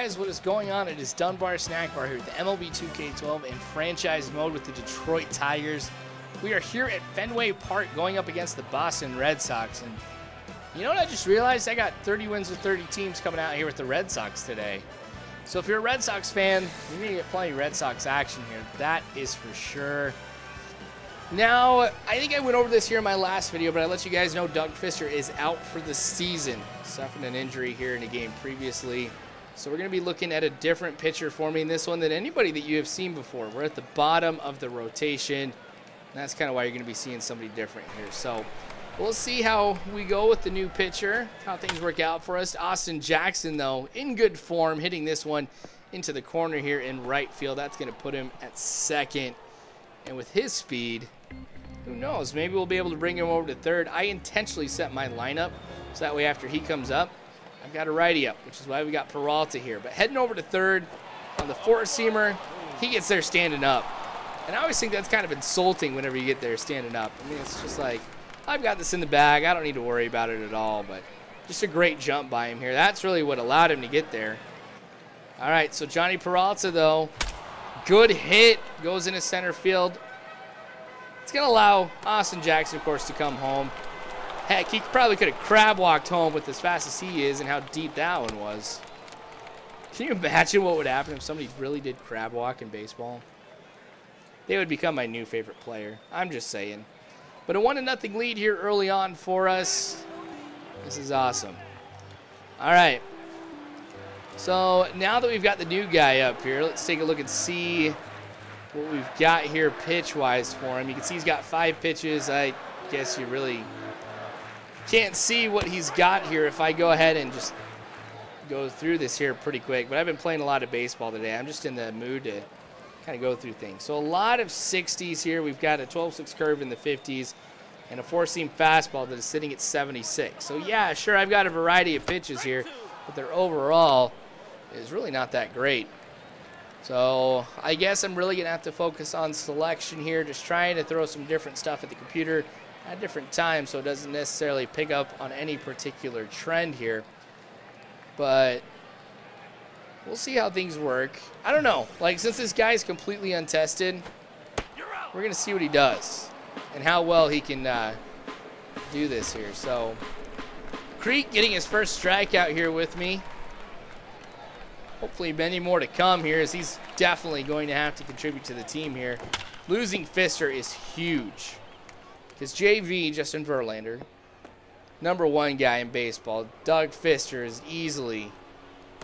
guys what is going on. It is Dunbar Snack Bar here with the MLB 2K12 in franchise mode with the Detroit Tigers. We are here at Fenway Park going up against the Boston Red Sox. And you know what I just realized? I got 30 wins with 30 teams coming out here with the Red Sox today. So if you're a Red Sox fan, you're going to get plenty of Red Sox action here. That is for sure. Now, I think I went over this here in my last video, but I let you guys know Doug Fister is out for the season. Suffered an injury here in a game previously. So we're going to be looking at a different pitcher for me in this one than anybody that you have seen before. We're at the bottom of the rotation. And that's kind of why you're going to be seeing somebody different here. So we'll see how we go with the new pitcher, how things work out for us. Austin Jackson, though, in good form, hitting this one into the corner here in right field. That's going to put him at second. And with his speed, who knows? Maybe we'll be able to bring him over to third. I intentionally set my lineup so that way after he comes up, I've got a righty up, which is why we got Peralta here. But heading over to third on the four-seamer, he gets there standing up. And I always think that's kind of insulting whenever you get there standing up. I mean, it's just like, I've got this in the bag. I don't need to worry about it at all. But just a great jump by him here. That's really what allowed him to get there. All right, so Johnny Peralta, though, good hit, goes into center field. It's going to allow Austin Jackson, of course, to come home. Heck, he probably could have crab walked home with as fast as he is and how deep that one was. Can you imagine what would happen if somebody really did crab walk in baseball? They would become my new favorite player. I'm just saying. But a 1-0 lead here early on for us. This is awesome. All right. So now that we've got the new guy up here, let's take a look and see what we've got here pitch-wise for him. You can see he's got 5 pitches. I guess you really can't see what he's got here if I go ahead and just go through this here pretty quick. But I've been playing a lot of baseball today. I'm just in the mood to kind of go through things. So a lot of 60s here. We've got a 12-6 curve in the 50s and a 4-seam fastball that is sitting at 76. So, yeah, sure, I've got a variety of pitches here, but their overall is really not that great. So I guess I'm really going to have to focus on selection here, just trying to throw some different stuff at the computer at different times so it doesn't necessarily pick up on any particular trend here. But we'll see how things work. I don't know. Like, since this guy is completely untested, we're going to see what he does and how well he can do this here. So Creek getting his first strikeout here with me. Hopefully many more to come here, as he's definitely going to have to contribute to the team here. Losing Fister is huge, because JV, Justin Verlander, #1 guy in baseball. Doug Fister is easily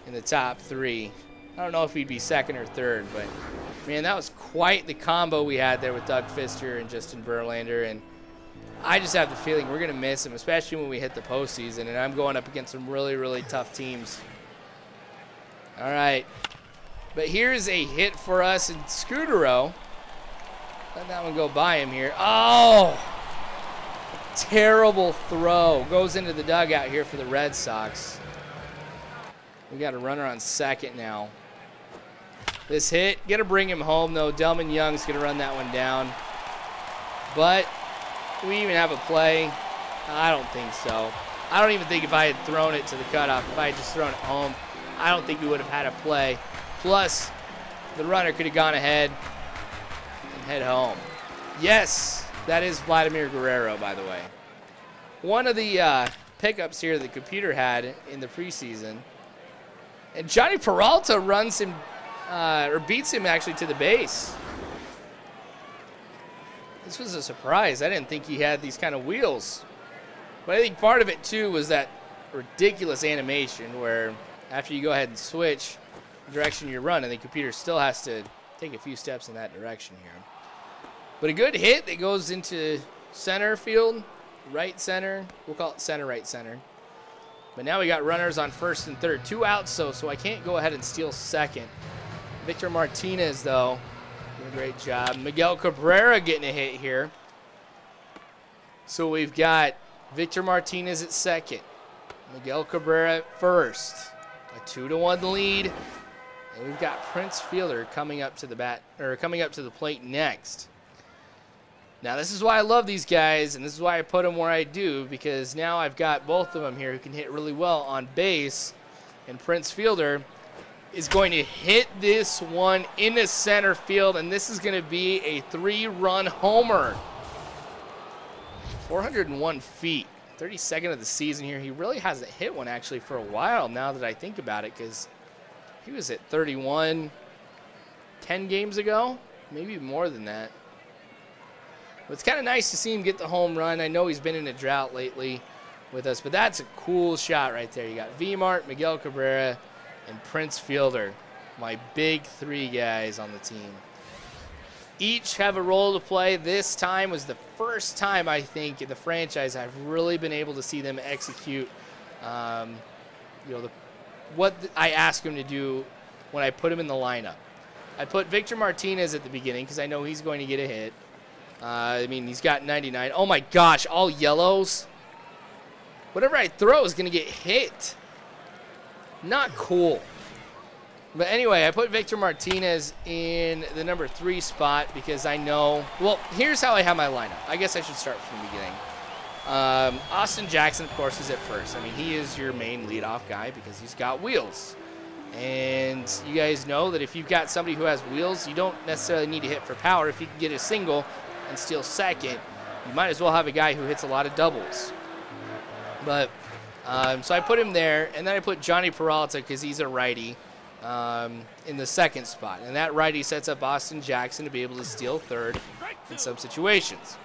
in the top 3. I don't know if he'd be second or third, but man, that was quite the combo we had there with Doug Fister and Justin Verlander. And I just have the feeling we're going to miss him, especially when we hit the postseason. And I'm going up against some really, really tough teams. All right, but here's a hit for us in Scudero. Let that one go by him here. Oh, terrible throw. Goes into the dugout here for the Red Sox. We got a runner on second now. This hit, gonna bring him home though. Delman Young's gonna run that one down. But do we even have a play? I don't think so. I don't even think if I had thrown it to the cutoff, if I had just thrown it home, I don't think we would have had a play. Plus, the runner could have gone ahead and head home. Yes, that is Vladimir Guerrero, by the way. One of the pickups here the computer had in the preseason. And Johnny Peralta runs him, or beats him actually to the base. This was a surprise. I didn't think he had these kind of wheels. But I think part of it, too, was that ridiculous animation where after you go ahead and switch the direction you're running, the computer still has to take a few steps in that direction here. But a good hit that goes into center field, right center. We'll call it center, right center. But now we got runners on first and third. 2 outs, so I can't go ahead and steal second. Victor Martinez, though, doing a great job. Miguel Cabrera getting a hit here. So we've got Victor Martinez at second, Miguel Cabrera at first. A 2-1 lead, and we've got Prince Fielder coming up to the plate next. Now, this is why I love these guys, and this is why I put them where I do, because now I've got both of them here who can hit really well on base. And Prince Fielder, is going to hit this one into center field, and this is going to be a 3-run homer. 401 feet, 32nd of the season here. He really hasn't hit one actually for a while now that I think about it, because he was at 31 10 games ago, maybe more than that. But it's kind of nice to see him get the home run. I know he's been in a drought lately with us, but that's a cool shot right there. You got V-Mart, Miguel Cabrera, and Prince Fielder, my big 3 guys on the team. Each have a role to play. This time was the first time, I think, in the franchise I've really been able to see them execute what I ask them to do when I put them in the lineup. I put Victor Martinez at the beginning because I know he's going to get a hit. I mean, he's got 99. Oh, my gosh, all yellows. Whatever I throw is going to get hit. Not cool. But anyway, I put Victor Martinez in the number 3 spot because I know, well, here's how I have my lineup. I guess I should start from the beginning. Austin Jackson, of course, is at first. I mean, he is your main leadoff guy because he's got wheels. And you guys know that if you've got somebody who has wheels, you don't necessarily need to hit for power. If you can get a single and steal second, you might as well have a guy who hits a lot of doubles. But so I put him there, and then I put Johnny Peralta because he's a righty in the 2nd spot. And that righty sets up Austin Jackson to be able to steal third in some situations.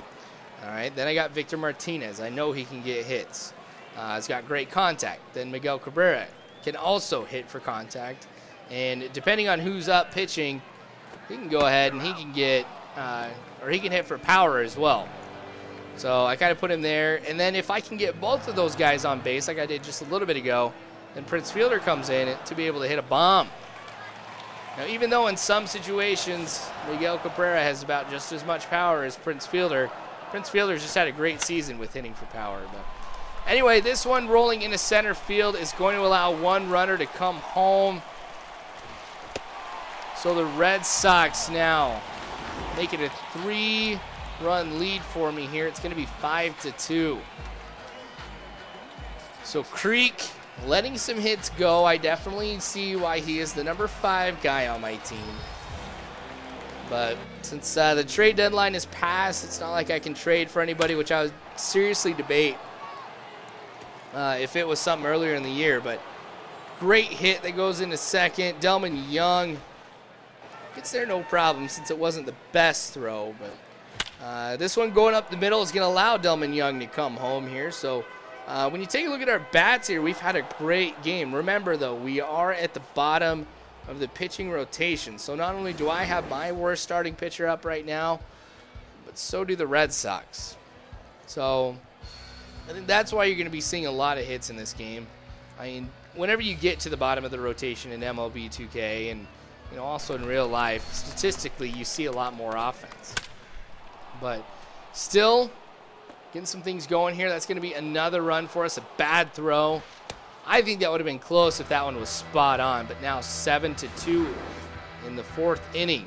All right, then I got Victor Martinez. I know he can get hits. He's got great contact. Then Miguel Cabrera can also hit for contact. And depending on who's up pitching, he can go ahead and he can get, or he can hit for power as well. So I kind of put him there. And then if I can get both of those guys on base, like I did just a little bit ago, then Prince Fielder comes in to be able to hit a bomb. Now, even though in some situations Miguel Cabrera has about just as much power as Prince Fielder's just had a great season with hitting for power. But anyway, this one rolling into center field is going to allow 1 runner to come home. So the Red Sox now make it a 3-run lead for me here. It's going to be 5-2. So Creek letting some hits go. I definitely see why he is the number 5 guy on my team. But since the trade deadline is passed, it's not like I can trade for anybody, which I would seriously debate if it was something earlier in the year. But great hit that goes into second. Delman Young gets there no problem since it wasn't the best throw. But this one going up the middle is going to allow Delman Young to come home here. So when you take a look at our bats here, we've had a great game. Remember, though, we are at the bottom of the pitching rotation. So not only do I have my worst starting pitcher up right now, but so do the Red Sox. So I think that's why you're going to be seeing a lot of hits in this game. I mean, whenever you get to the bottom of the rotation in MLB 2K and also in real life, statistically you see a lot more offense. But still getting some things going here. That's going to be another run for us. A bad throw. I think that would have been close if that one was spot on, but now 7-2 in the 4th inning.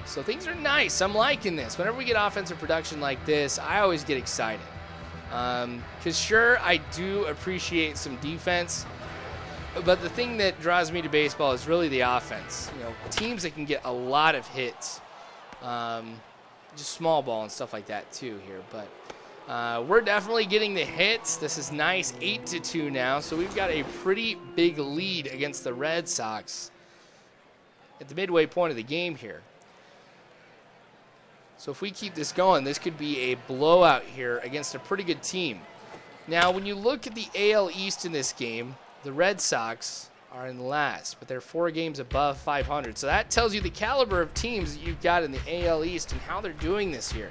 So things are nice. I'm liking this. Whenever we get offensive production like this, I always get excited. Because sure, I do appreciate some defense, but the thing that draws me to baseball is really the offense. Teams that can get a lot of hits, just small ball and stuff like that too here, but we're definitely getting the hits. This is nice, 8-2 now. So we've got a pretty big lead against the Red Sox at the midway point of the game here. So if we keep this going, this could be a blowout here against a pretty good team. Now, when you look at the AL East in this game, the Red Sox are in last, but they're 4 games above 500. So that tells you the caliber of teams that you've got in the AL East and how they're doing this year.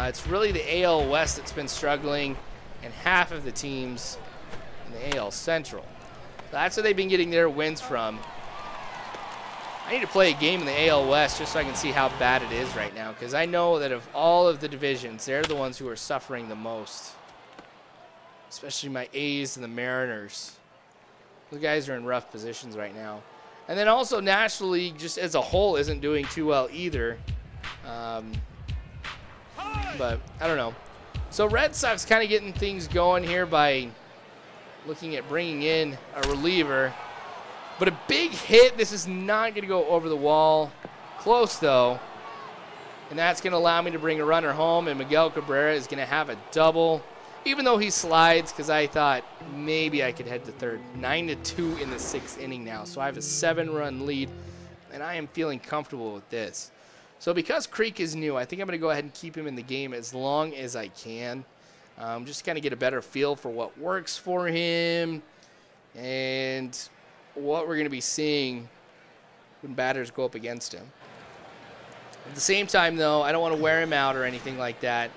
It's really the AL West that's been struggling, and half of the teams in the AL Central. That's where they've been getting their wins from. I need to play a game in the AL West just so I can see how bad it is right now, because I know that of all of the divisions, they're the ones who are suffering the most, especially my A's and the Mariners. Those guys are in rough positions right now. And then also National League, just as a whole, isn't doing too well either. But I don't know. So Red Sox kind of getting things going here by looking at bringing in a reliever. But a big hit. This is not going to go over the wall. Close, though. And that's going to allow me to bring a runner home, and Miguel Cabrera is going to have a double, even though he slides, because I thought maybe I could head to third. 9-2 in the 6th inning now, so I have a 7-run lead, and I am feeling comfortable with this. So because Creek is new, I think I'm going to go ahead and keep him in the game as long as I can. Just kind of get a better feel for what works for him and what we're going to be seeing when batters go up against him. At the same time, though, I don't want to wear him out or anything like that.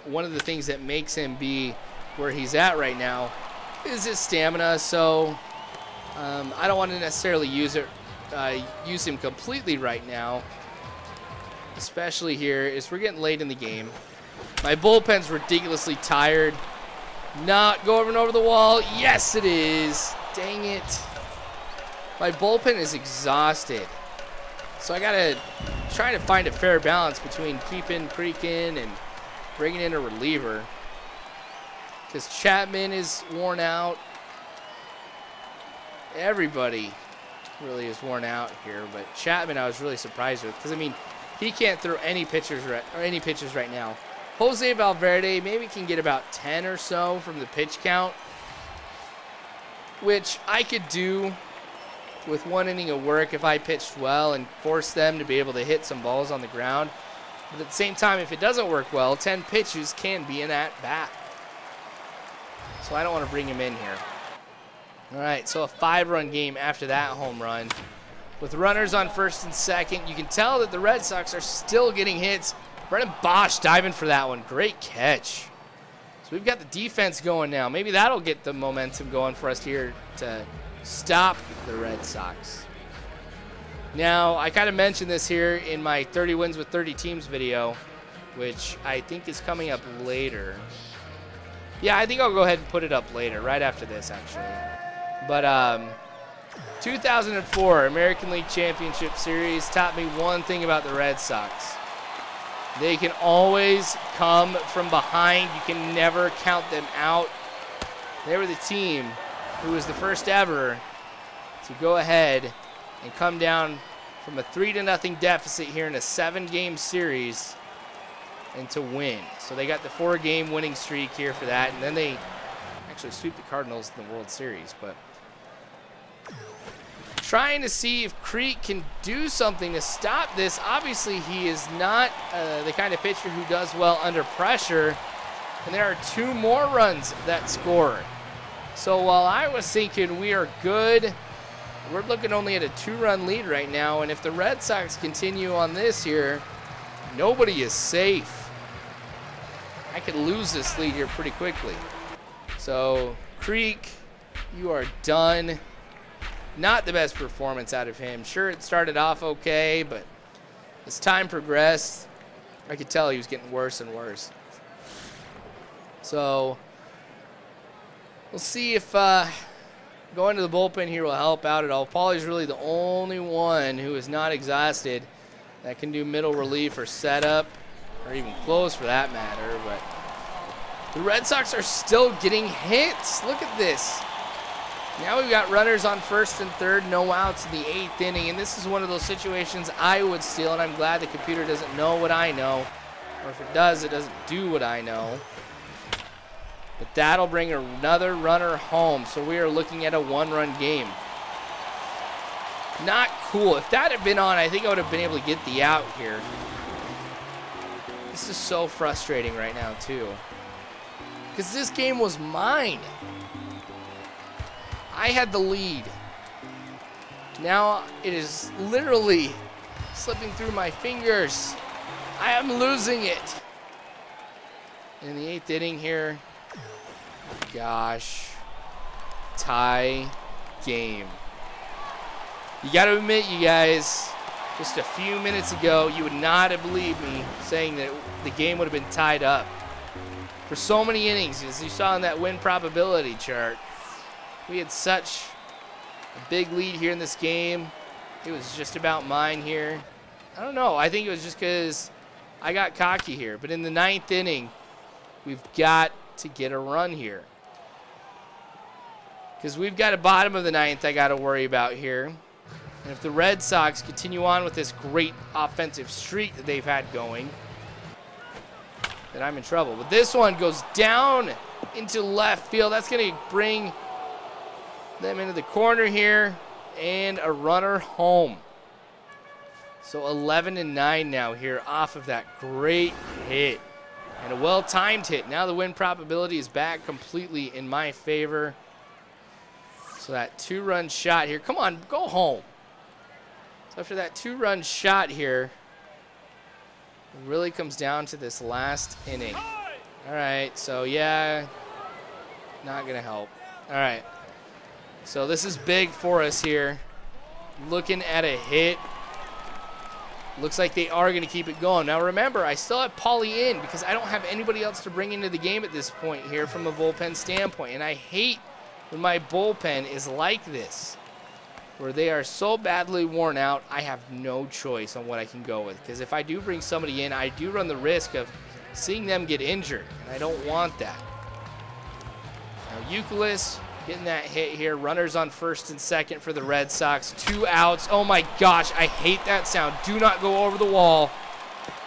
One of the things that makes him be where he's at right now is his stamina, so I don't want to necessarily use him completely right now, especially here as we're getting late in the game. My bullpen's ridiculously tired. Not going over the wall. Yes, it is. Dang it. My bullpen is exhausted. So I got to try to find a fair balance between keeping Creek in and bringing in a reliever. Because Chapman is worn out. Everybody really is worn out here. But Chapman I was really surprised with. Because, I mean, he can't throw any pitches right now. Jose Valverde maybe can get about 10 or so from the pitch count, which I could do with 1 inning of work if I pitched well and forced them to be able to hit some balls on the ground. But at the same time, if it doesn't work well, 10 pitches can be an at-bat. So I don't want to bring him in here. All right, so a 5-run game after that home run. With runners on first and second, you can tell that the Red Sox are still getting hits. Brennan Bosch diving for that one. Great catch. So we've got the defense going now. Maybe that'll get the momentum going for us here to stop the Red Sox. Now, I kind of mentioned this here in my 30 wins with 30 teams video, which I think is coming up later. Yeah, I think I'll go ahead and put it up later, right after this, actually. But 2004 American League Championship Series taught me one thing about the Red Sox. They can always come from behind. You can never count them out. They were the team who was the first ever to go ahead and come down from a 3-0 deficit here in a 7-game series and to win. So they got the 4-game winning streak here for that, and then they actually sweep the Cardinals in the World Series. But trying to see if Creek can do something to stop this. Obviously, he is not the kind of pitcher who does well under pressure, and there are 2 more runs that scored. So while I was thinking we are good, we're looking only at a 2-run lead right now, and if the Red Sox continue on this here, nobody is safe. I could lose this lead here pretty quickly. So Creek, you are done. Not the best performance out of him. Sure, it started off okay, but as time progressed, I could tell he was getting worse and worse. So we'll see if going to the bullpen here will help out at all. Paulie's really the only one who is not exhausted that can do middle relief or setup, or even close for that matter. But the Red Sox are still getting hits. Look at this. Now we've got runners on first and third, no outs in the 8th inning, and this is one of those situations I would steal, and I'm glad the computer doesn't know what I know, or if it does, it doesn't do what I know. But that'll bring another runner home, so we are looking at a 1-run game. Not cool. If that had been on, I think I would have been able to get the out here. This is so frustrating right now, too, because this game was mine. I had the lead. Now it is literally slipping through my fingers. I am losing it. In the 8th inning here. Gosh. Tie game. You got to admit, you guys, just a few minutes ago, you would not have believed me saying that the game would have been tied up. For so many innings, as you saw in that win probability chart. We had such a big lead here in this game. It was just about mine here. I don't know. I think it was just because I got cocky here. But in the 9th inning, we've got to get a run here. because we've got a bottom of the ninth I got to worry about here. And if the Red Sox continue on with this great offensive streak that they've had going, then I'm in trouble. But this one goes down into left field. That's going to bring them into the corner here, and a runner home. So 11-9 now here off of that great hit. And a well-timed hit. Now the win probability is back completely in my favor. So that 2-run shot here. Come on, go home. So after that 2-run shot here, it really comes down to this last inning. All right, so yeah, not going to help. All right, so this is big for us here. Looking at a hit. Looks like they are going to keep it going. Now remember, I still have Paulie in because I don't have anybody else to bring into the game at this point here from a bullpen standpoint. And I hate when my bullpen is like this, where they are so badly worn out, I have no choice on what I can go with. Because if I do bring somebody in, I do run the risk of seeing them get injured, and I don't want that. Now Euclid getting that hit here. Runners on first and second for the Red Sox. 2 outs. Oh my gosh, I hate that sound. Do not go over the wall.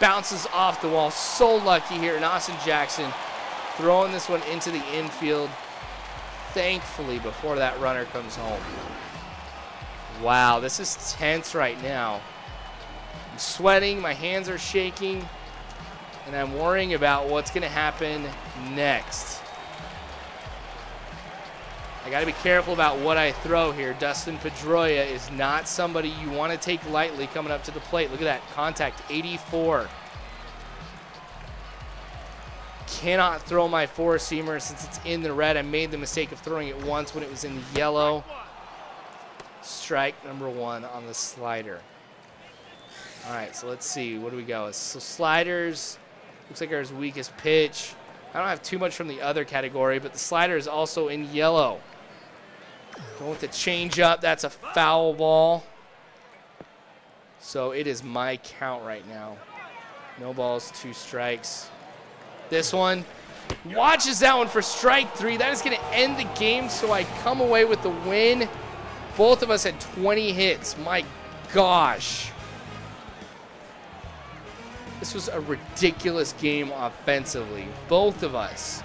Bounces off the wall. So lucky here. And Austin Jackson throwing this one into the infield, thankfully, before that runner comes home. Wow, this is tense right now. I'm sweating. My hands are shaking. And I'm worrying about what's going to happen next. I got to be careful about what I throw here. Dustin Pedroia is not somebody you want to take lightly coming up to the plate. Look at that contact, 84. Cannot throw my 4-seamer since it's in the red. I made the mistake of throwing it once when it was in the yellow. Strike number 1 on the slider. All right, so let's see. What do we go? So sliders, looks like our weakest pitch. I don't have too much from the other category, but the slider is also in yellow. Going with the changeup, that's a foul ball. So it is my count right now. No balls, 2 strikes. This one, watches that one for strike 3. That is going to end the game, so I come away with the win. Both of us had 20 hits. My gosh. This was a ridiculous game offensively. Both of us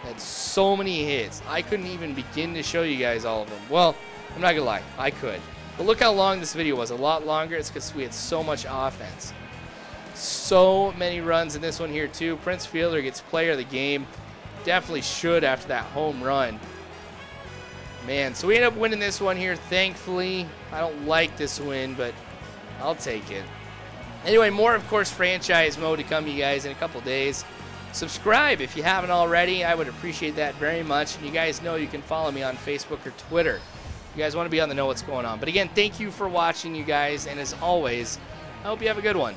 had so many hits. I couldn't even begin to show you guys all of them. Well, I'm not gonna lie, I could. But look how long this video was. A lot longer. It's because we had so much offense. So many runs in this one here too. Prince Fielder gets player of the game. Definitely should after that home run. Man, so we end up winning this one here, thankfully. I don't like this win, but I'll take it. Anyway, more, of course, franchise mode to come, you guys, in a couple days. Subscribe if you haven't already. I would appreciate that very much. And you guys know you can follow me on Facebook or Twitter. You guys want to be on the know what's going on. But again, thank you for watching, you guys. And as always, I hope you have a good one.